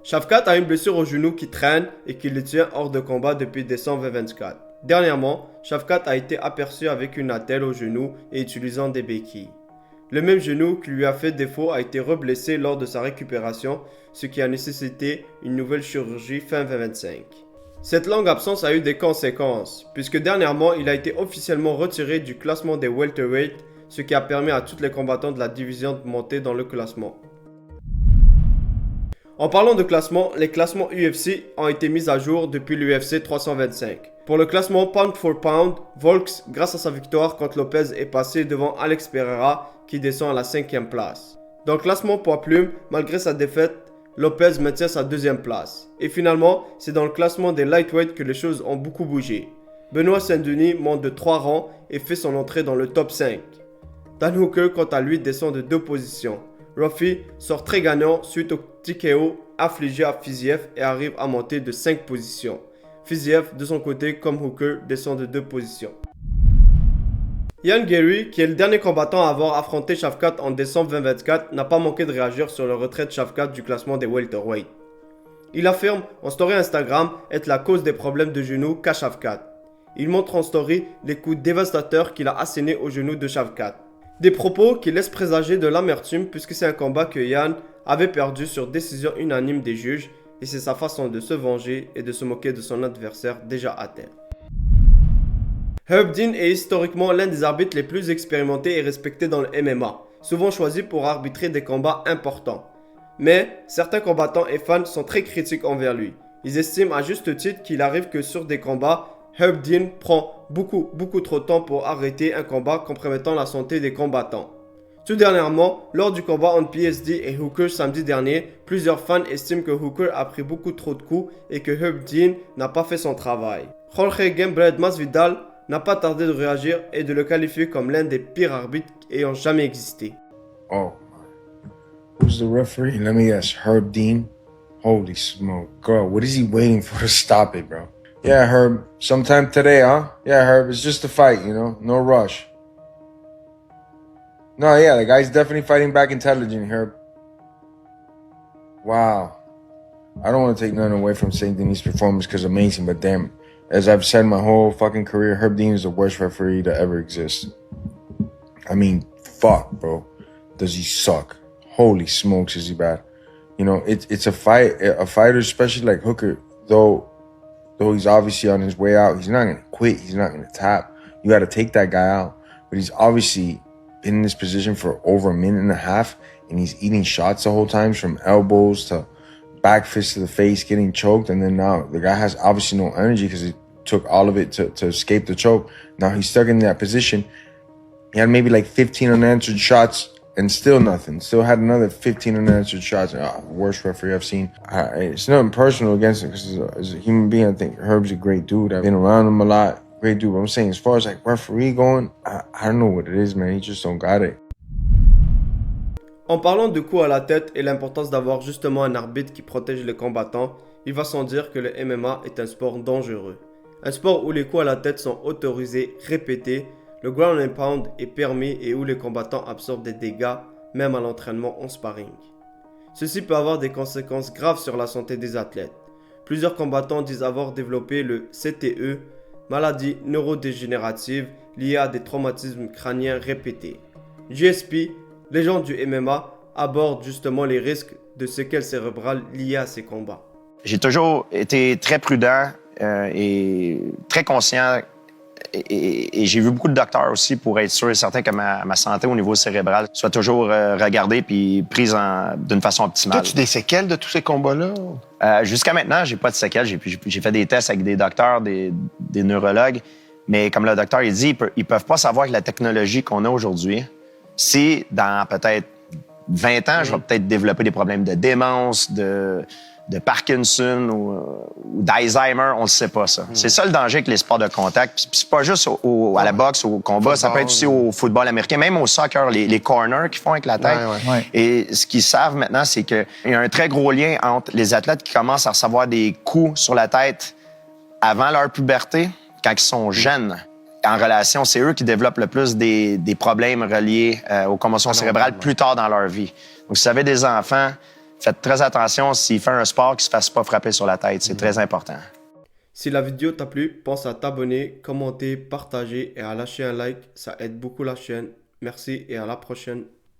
Shavkat a une blessure au genou qui traîne et qui le tient hors de combat depuis décembre 2024. Dernièrement, Shavkat a été aperçu avec une attelle au genou et utilisant des béquilles. Le même genou qui lui a fait défaut a été reblessé lors de sa récupération, ce qui a nécessité une nouvelle chirurgie fin 2025. Cette longue absence a eu des conséquences, puisque dernièrement il a été officiellement retiré du classement des welterweight, ce qui a permis à tous les combattants de la division de monter dans le classement. En parlant de classement, les classements UFC ont été mis à jour depuis l'UFC 325. Pour le classement Pound for Pound, Volks, grâce à sa victoire contre Lopez, est passé devant Alex Pereira qui descend à la 5e place. Dans le classement poids plume, malgré sa défaite, Lopez maintient sa 2e place. Et finalement, c'est dans le classement des lightweight que les choses ont beaucoup bougé. Benoît Saint-Denis monte de 3 rangs et fait son entrée dans le top 5. Dan Hooker, quant à lui, descend de 2 positions. Ruffy sort très gagnant suite au TKO affligé à Fiziev et arrive à monter de 5 positions. Fiziev, de son côté, comme Hooker, descend de 2 positions. Ian Garry, qui est le dernier combattant à avoir affronté Shavkat en décembre 2024, n'a pas manqué de réagir sur le retrait de Shavkat du classement des welterweight. Il affirme en story Instagram être la cause des problèmes de genoux qu'a Shavkat. Il montre en story les coups dévastateurs qu'il a assénés au genou de Shavkat. Des propos qui laissent présager de l'amertume puisque c'est un combat que Ian avait perdu sur décision unanime des juges et c'est sa façon de se venger et de se moquer de son adversaire déjà à terre. Herb Dean est historiquement l'un des arbitres les plus expérimentés et respectés dans le MMA, souvent choisi pour arbitrer des combats importants. Mais certains combattants et fans sont très critiques envers lui. Ils estiment à juste titre qu'il arrive que sur des combats, Herb Dean prend beaucoup trop de temps pour arrêter un combat compromettant la santé des combattants. Tout dernièrement, lors du combat entre PSD et Hooker samedi dernier, plusieurs fans estiment que Hooker a pris beaucoup trop de coups et que Herb Dean n'a pas fait son travail. Jorge Gambriel Masvidal n'a pas tardé de réagir et de le qualifier comme l'un des pires arbitres ayant jamais existé. Oh, who's the referee? Let me guess, Herb Dean? Holy smoke, girl, what is he waiting for to stop it, bro? Yeah, Herb, sometime today, huh? Yeah, Herb, it's just a fight, you know, no rush. No, yeah, the guy's definitely fighting back intelligent, Herb. Wow. I don't want to take nothing away from St. Denis' performance because amazing, but damn, as I've said my whole fucking career, Herb Dean is the worst referee to ever exist. I mean, fuck, bro. Does he suck? Holy smokes, is he bad? You know, it's a fighter, especially like Hooker, though he's obviously on his way out, he's not going to quit. He's not going to tap. You got to take that guy out. But he's obviously been in this position for over a minute and a half, and he's eating shots the whole time, from elbows to back fist to the face, getting choked. And then now the guy has obviously no energy because he took all of it to escape the choke. Now he's stuck in that position. He had maybe like 15 unanswered shots and still nothing. Still had another 15 unanswered shots. Worst referee I've seen. It's nothing personal against him because as a human being, I think Herb's a great dude. I've been around him a lot. Great dude. But I'm saying, as far as like referee going, I don't know what it is, man. He just don't got it. En parlant de coups à la tête et l'importance d'avoir justement un arbitre qui protège les combattants, il va sans dire que le MMA est un sport dangereux. Un sport où les coups à la tête sont autorisés, répétés, le ground and pound est permis et où les combattants absorbent des dégâts, même à l'entraînement en sparring. Ceci peut avoir des conséquences graves sur la santé des athlètes. Plusieurs combattants disent avoir développé le CTE, maladie neurodégénérative liée à des traumatismes crâniens répétés. GSP, légende du MMA, aborde justement les risques de séquelles cérébrales liées à ces combats. J'ai toujours été très prudent et très conscient et j'ai vu beaucoup de docteurs aussi pour être sûr et certain que ma santé au niveau cérébral soit toujours regardée puis prise d'une façon optimale. As-tu des séquelles de tous ces combats-là? Jusqu'à maintenant, j'ai pas de séquelles. J'ai fait des tests avec des docteurs, des neurologues, mais comme le docteur il dit, ils peuvent pas savoir que la technologie qu'on a aujourd'hui, si dans peut-être 20 ans, je vais peut-être développer des problèmes de démence, de Parkinson ou d'Alzheimer, on ne sait pas ça. C'est ça le danger avec les sports de contact. Puis c'est pas juste à la boxe, au combat, football, ça peut être aussi au football américain, même au soccer, les corners qu'ils font avec la tête. Ouais. Et ce qu'ils savent maintenant, c'est qu'il y a un très gros lien entre les athlètes qui commencent à recevoir des coups sur la tête avant leur puberté, quand ils sont jeunes. en relation, c'est eux qui développent le plus des problèmes reliés aux commotions cérébrales plus tard dans leur vie. Donc, si vous avez des enfants, faites très attention s'ils font un sport qu'ils ne se fassent pas frapper sur la tête. C'est très important. Si la vidéo t'a plu, pense à t'abonner, commenter, partager et à lâcher un like. Ça aide beaucoup la chaîne. Merci et à la prochaine.